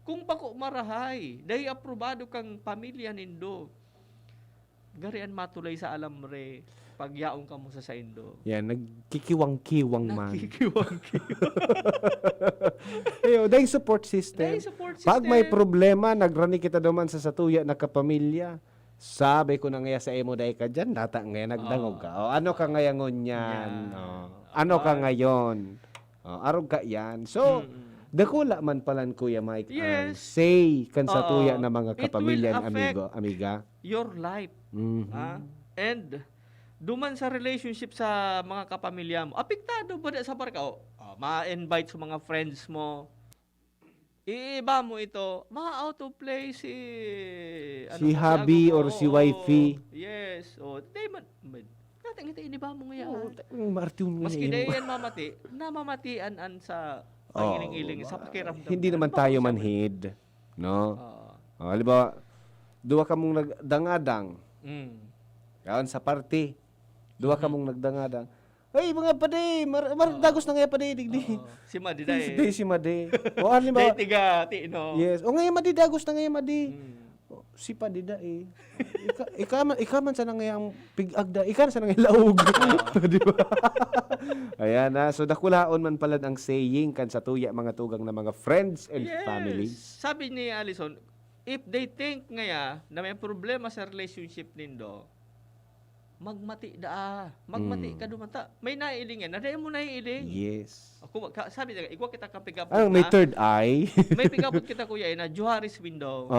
kung pako marahay, dahil aprobado kang pamilya nindo. Garian matulay sa alamre, pagyaong ka mo sa Indo. Yan, nagkikiwang-kiwang man. Nagkikiwang-kiwang. Ayo, dahil support system. Dahil support Pag may system. problema, nagrani kita duman sa satuya na kapamilya. Sabi ko na ngaya sa emo dahil ka dyan, data ngaya nagdangog ka. O, ano ka ngayon yan? O, ano ka ngayon? O, arog ka yan. So, dakula man palan Kuya Mike ang Yes. say kan satuya Oo. na mga It will kapamilyan, affect amiga. your life. Mhm. And duman sa relationship sa mga kapamilya mo, apektado ba sa barka? Ma-invite sa mga friends mo. Iiba mo ito, ma-out of play si Si hubby ago mo, or si wifey. Yes. Natin ito iniba mo ngayon. Martiyon nga Maski yun. na yan mamati, namamatian an sa pangiling-iling sa pakiramdam. Hindi naman tayo manhid. No? Halimbawa, duwa ka mong nagdangadang. Kaon sa party. Duwa ka mong nagdangadang. Ay, mga pade, dagos na nga pade, digdi. Si Madi dahil. Si Madi. O, halimbawa, Dahil tiga, no? yes. O, ngayon Madi, dagos na ngayon Madi. O, si Padida eh. Ika man sa nangayang pig-agda. Ika na sa nangayang laog. Di ba? Ayan na. So, dakulaon man pala ang saying kan sa tuya mga tugang na mga friends and family. Sabi ni Alison, if they think ngaya na may problema sa relationship nindo, magmati Magmati ka dumanta. May naiiling yan. Nadayan mo naiiling. Yes. Ako, sabi niya, ikaw kita kapigapot May third eye. may pigapot kita kuya na Juharis window.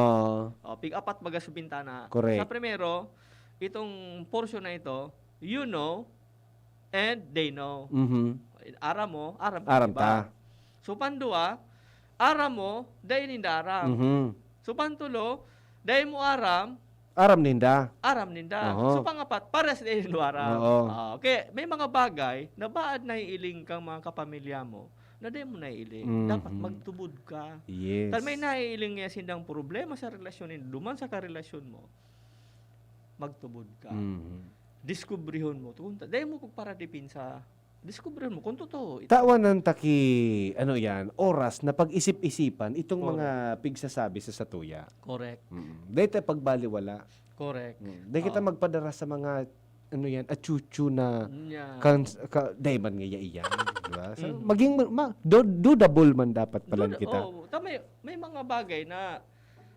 Pig-apat baga sa bintana. Correct. Sa primero, itong portion na ito, you know, and they know. Mhm. Aram mo, aram Aram iba. ta. So pandua, aram mo, dahin ninda aram. Mhm. So pantulo, dahin mo aram, Aram ninda. aram ninda. Oo. So pangapat, pares dahin mo aram. Oo. Okay, may mga bagay na baad na iiling kang mga kapamilya mo, na dahin mo na iiling. Mhm. Dapat magtubod ka. Yes. Tal may naiiling nga sindang problema sa relasyon ninyo, duman sa karelasyon mo, magtubod ka. Mhm. Diskubrihon mo. Dahin mo kung para dipin sa diskubrihon mo kung totoo. Tawan ng taki, ano yan, oras na pag-isip-isipan itong Correct. mga pigsasabi sa satuya. Correct. Dahil tayo pagbaliwala. Correct. Dahil kita magpadara sa mga, ano yan, achuchu na, Yeah. dahil man nga iyan. Diba? So, maging, dudable man dapat palan kita. May mga bagay na,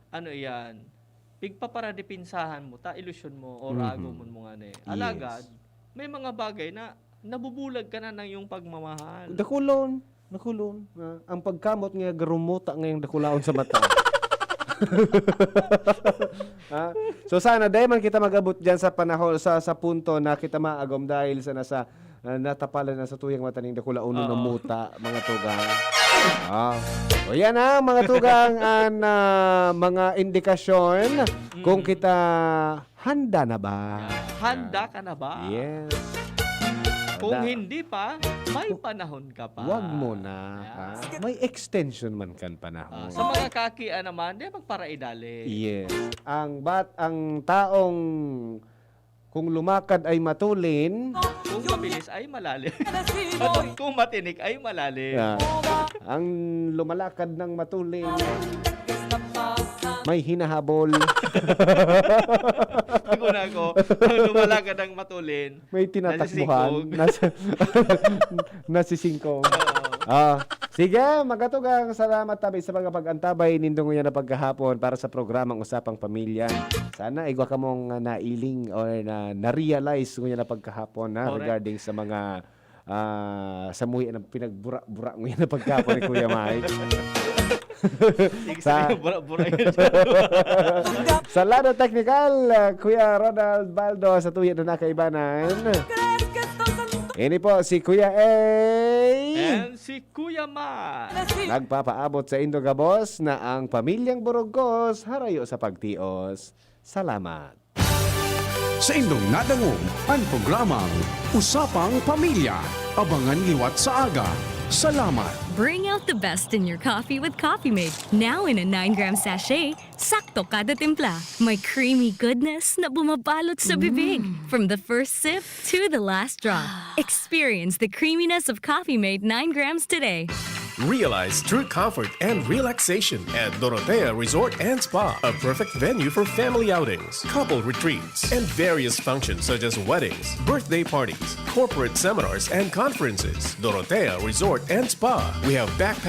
ano yan, pigpaparadipinsahan mo, ilusyon mo, o rago mo nga na eh. Alagad, may mga bagay na, nabubulag ka na ng iyong pagmamahal. Nakulon. Ang pagkamot nga garumuta ngayong dakulaon sa mata. So sana dahil man kita mag-abot diyan sa panahon sa punto na kita maagom dahil sa nasa natapalan na sa tuyang mata ning dakulaon ng muta mga tugang. O yan ang mga tugang ang mga indikasyon kung kita handa na ba? Handa ka na ba? Yes. Kung hindi pa, may panahon ka pa. Wag mo na. May extension man kan panahon. Sa mga kakian naman, di magparaidali. Yes. Ang taong kung lumakad ay matulin, Kung mabilis ay malalim. At kung matinik ay malalim. ang lumalakad ng matulin, may hinahabol. Ako na ako, ang lumalakad ng matulin. May tinatakbuhan. nasisingkog. Nasisingkong. Sige, magatugang salamat tabi sa mga pag-antabay nindong nga na pagkahapon para sa programang Usapang Pamilya. Sana igwa ka mong nailing or na-realize nga na pagkahapon na regarding sa mga samuhi na pinagbura-bura nga na pagkahapon ni Kuya Mike. Sa lado technical, Kuya Ronald Baldo sa tuya na nakaibanan. Ini po si Kuya A. And si Kuya Ma. Nagpapaabot sa Indogabos na ang pamilyang Burgos harayo sa pagtios. Salamat. Sa indong nadangog ang programang Usapang Pamilya. Abangan liwat sa aga. Salamat. Bring out the best in your coffee with Coffee Mate. Now in a 9-gram sachet, sakto kada timpla. May creamy goodness na bumabalot sa bibig. From the first sip to the last drop. Experience the creaminess of Coffee Mate 9 grams today. Realize true comfort and relaxation at Dorotea Resort and Spa, a perfect venue for family outings, couple retreats, and various functions such as weddings, birthday parties, corporate seminars, and conferences. Dorotea Resort and Spa. We have backpack